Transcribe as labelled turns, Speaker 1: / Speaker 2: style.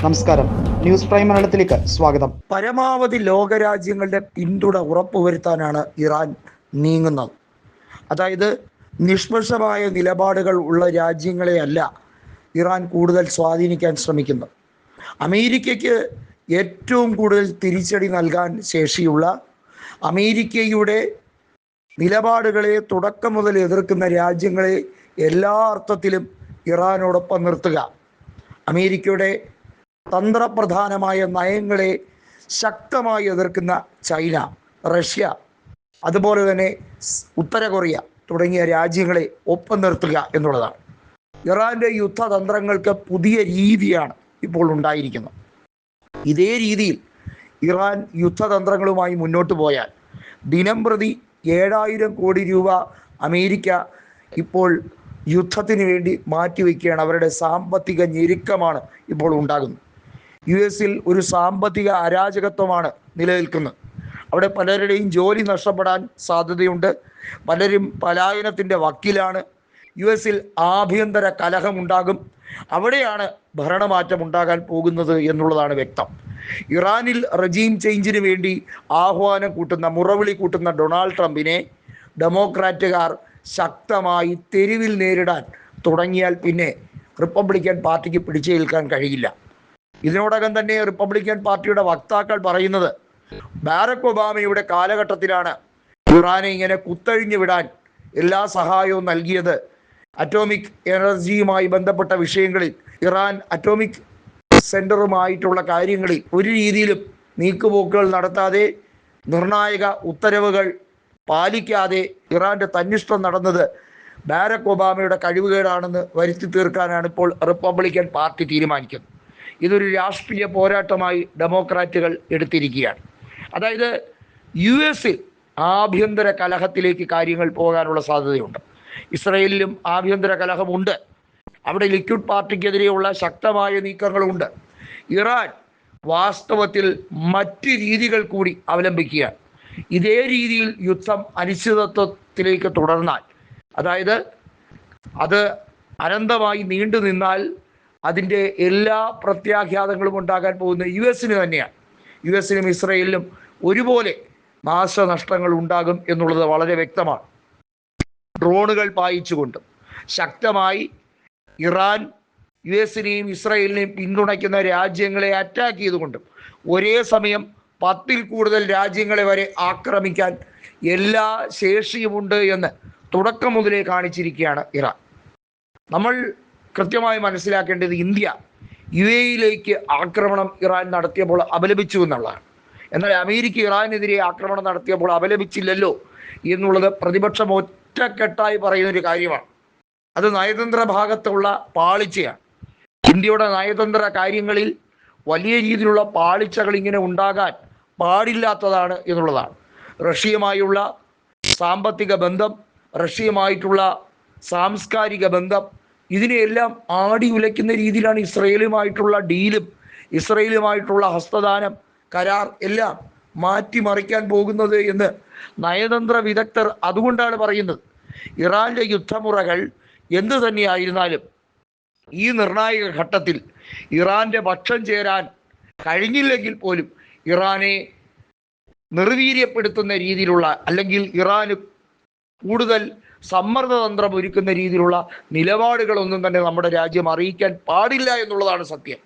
Speaker 1: നമസ്കാരം, news prime മലയാളത്തിലേക്ക് സ്വാഗതം.
Speaker 2: പരമാവധി ലോകരാജ്യങ്ങളുടെ പിന്തുണ ഉറപ്പുവരുത്താനാണ് ഇറാൻ നീങ്ങുന്നത്. അതായത് നിഷ്പക്ഷമായ നിലപാടുകൾ ഉള്ള രാജ്യങ്ങളെയല്ല ഇറാൻ കൂടുതൽ സ്വാധീനിക്കാൻ ശ്രമിക്കുന്നത്. അമേരിക്കയ്ക്ക് ഏറ്റവും കൂടുതൽ തിരിച്ചടി നൽകാൻ ശേഷിയുള്ള, അമേരിക്കയുടെ നിലപാടുകളെ തുടക്കം മുതൽ എതിർക്കുന്ന രാജ്യങ്ങളെ എല്ലാ അർത്ഥത്തിലും ഇറാനോടൊപ്പം നിർത്തുക, അമേരിക്കയുടെ തന്ത്രപ്രധാനമായ നയങ്ങളെ ശക്തമായി എതിർക്കുന്ന ചൈന, റഷ്യ, അതുപോലെ തന്നെ ഉത്തര കൊറിയ തുടങ്ങിയ രാജ്യങ്ങളെ ഒപ്പം നിർത്തുക എന്നുള്ളതാണ്. ഇറാൻ്റെ യുദ്ധതന്ത്രങ്ങൾക്ക് പുതിയ രീതിയാണ് ഇപ്പോൾ ഉണ്ടായിരിക്കുന്നത്. ഇതേ രീതിയിൽ ഇറാൻ യുദ്ധതന്ത്രങ്ങളുമായി മുന്നോട്ട് പോയാൽ ദിനം പ്രതി 7,000 കോടി രൂപ അമേരിക്ക ഇപ്പോൾ യുദ്ധത്തിന് വേണ്ടി മാറ്റിവെക്കുകയാണ്. അവരുടെ സാമ്പത്തിക ഞെരുക്കമാണ് ഇപ്പോൾ ഉണ്ടാകുന്നത്. US-ൽ ഒരു സാമ്പത്തിക അരാജകത്വമാണ് നിലനിൽക്കുന്നത്. അവിടെ പലരുടെയും ജോലി നഷ്ടപ്പെടാൻ സാധ്യതയുണ്ട്. പലരും പലായനത്തിൻ്റെ വക്കിലാണ്. US-ൽ ആഭ്യന്തര കലഹമുണ്ടാകും. അവിടെയാണ് ഭരണമാറ്റം ഉണ്ടാകാൻ പോകുന്നത് എന്നുള്ളതാണ് വ്യക്തം. ഇറാനിൽ റെജീം ചേഞ്ചിന് വേണ്ടി ആഹ്വാനം കൂട്ടുന്ന, മുറവിളി കൂട്ടുന്ന ഡൊണാൾഡ് ട്രംപിനെ ഡെമോക്രാറ്റുകാർ ശക്തമായി തെരുവിൽ നേരിടാൻ തുടങ്ങിയാൽ പിന്നെ റിപ്പബ്ലിക്കൻ പാർട്ടിക്ക് പിടിച്ചേൽക്കാൻ കഴിയില്ല. ഇതിനോടകം തന്നെ റിപ്പബ്ലിക്കൻ പാർട്ടിയുടെ വക്താക്കൾ പറയുന്നത് ബാരക് ഒബാമയുടെ കാലഘട്ടത്തിലാണ് ഇറാനെ ഇങ്ങനെ കുത്തഴിഞ്ഞു വിടാൻ എല്ലാ സഹായവും നൽകിയത്. അറ്റോമിക് എനർജിയുമായി ബന്ധപ്പെട്ട വിഷയങ്ങളിൽ, ഇറാൻ അറ്റോമിക് സെൻറ്ററുമായിട്ടുള്ള കാര്യങ്ങളിൽ ഒരു രീതിയിലും നീക്കുപോക്കുകൾ നടത്താതെ, നിർണായക ഉത്തരവുകൾ പാലിക്കാതെ ഇറാൻ്റെ തന്നിഷ്ടം നടന്നത് ബാരക് ഒബാമയുടെ കഴിവുകേടാണെന്ന് വരുത്തി തീർക്കാനാണ് ഇപ്പോൾ റിപ്പബ്ലിക്കൻ പാർട്ടി തീരുമാനിക്കുന്നത്. ഇതൊരു രാഷ്ട്രീയ പോരാട്ടമായി ഡെമോക്രാറ്റുകൾ എടുത്തിരിക്കുകയാണ്. അതായത് US-ൽ ആഭ്യന്തര കലഹത്തിലേക്ക് കാര്യങ്ങൾ പോകാനുള്ള സാധ്യതയുണ്ട്. ഇസ്രയേലിലും ആഭ്യന്തര കലഹമുണ്ട്. അവിടെ ലിക്വിഡ് പാർട്ടിക്കെതിരെയുള്ള ശക്തമായ നീക്കങ്ങളുണ്ട്. ഇറാൻ വാസ്തവത്തിൽ മറ്റ് രീതികൾ കൂടി അവലംബിക്കുകയാണ്. ഇതേ രീതിയിൽ യുദ്ധം അനിശ്ചിതത്വത്തിലേക്ക് തുടർന്നാൽ, അതായത് അത് അനന്തമായി നീണ്ടു നിന്നാൽ അതിൻ്റെ എല്ലാ പ്രത്യാഘാതങ്ങളും ഉണ്ടാകാൻ പോകുന്ന US-ന് തന്നെയാണ്. US-നും ഇസ്രയേലിനും ഒരുപോലെ നാശനഷ്ടങ്ങൾ ഉണ്ടാകും എന്നുള്ളത് വളരെ വ്യക്തമാണ്. ഡ്രോണുകൾ പായിച്ചുകൊണ്ടും ശക്തമായി ഇറാൻ US-നെയും ഇസ്രയേലിനെയും പിന്തുണയ്ക്കുന്ന രാജ്യങ്ങളെ അറ്റാക്ക് ചെയ്തുകൊണ്ടും ഒരേ സമയം 10-ൽ കൂടുതൽ രാജ്യങ്ങളെ വരെ ആക്രമിക്കാൻ എല്ലാ ശേഷിയുമുണ്ട് എന്ന് തുടക്കം മുതലേ കാണിച്ചിരിക്കുകയാണ് ഇറാൻ. നമ്മൾ കൃത്യമായി മനസ്സിലാക്കേണ്ടത് ഇന്ത്യ UAE-യിലേക്ക് ആക്രമണം ഇറാൻ നടത്തിയപ്പോൾ അപലപിച്ചു എന്നുള്ളതാണ്. എന്നാൽ അമേരിക്ക ഇറാനെതിരെ ആക്രമണം നടത്തിയപ്പോൾ അപലപിച്ചില്ലല്ലോ എന്നുള്ളത് പ്രതിപക്ഷം ഒറ്റക്കെട്ടായി പറയുന്നൊരു കാര്യമാണ്. അത് നയതന്ത്ര ഭാഗത്തുള്ള പാളിച്ചയാണ്. ഇന്ത്യയുടെ നയതന്ത്ര കാര്യങ്ങളിൽ വലിയ രീതിയിലുള്ള പാളിച്ചകൾ ഇങ്ങനെ ഉണ്ടാകാൻ പാടില്ലാത്തതാണ് എന്നുള്ളതാണ്. റഷ്യയുമായുള്ള സാമ്പത്തിക ബന്ധം, റഷ്യയുമായിട്ടുള്ള സാംസ്കാരിക ബന്ധം, ഇതിനെയെല്ലാം ആടി ഉലയ്ക്കുന്ന രീതിയിലാണ് ഇസ്രയേലുമായിട്ടുള്ള ഡീലും ഇസ്രയേലുമായിട്ടുള്ള ഹസ്തദാനം കരാർ എല്ലാം മാറ്റിമറിക്കാൻ പോകുന്നത് എന്ന് നയതന്ത്ര വിദഗ്ധർ അതുകൊണ്ടാണ് പറയുന്നത്. ഇറാൻ്റെ യുദ്ധമുറകൾ എന്തു തന്നെയായിരുന്നാലും ഈ നിർണായക ഘട്ടത്തിൽ ഇറാൻ്റെ പക്ഷം ചേരാൻ കഴിഞ്ഞില്ലെങ്കിൽ പോലും ഇറാനെ നിർവീര്യപ്പെടുത്തുന്ന രീതിയിലുള്ള, അല്ലെങ്കിൽ ഇറാന് കൂടുതൽ സമ്മർദ്ദതന്ത്രം ഒരുക്കുന്ന രീതിയിലുള്ള നിലപാടുകളൊന്നും തന്നെ നമ്മുടെ രാജ്യം അറിയിക്കാൻ പാടില്ല എന്നുള്ളതാണ് സത്യം.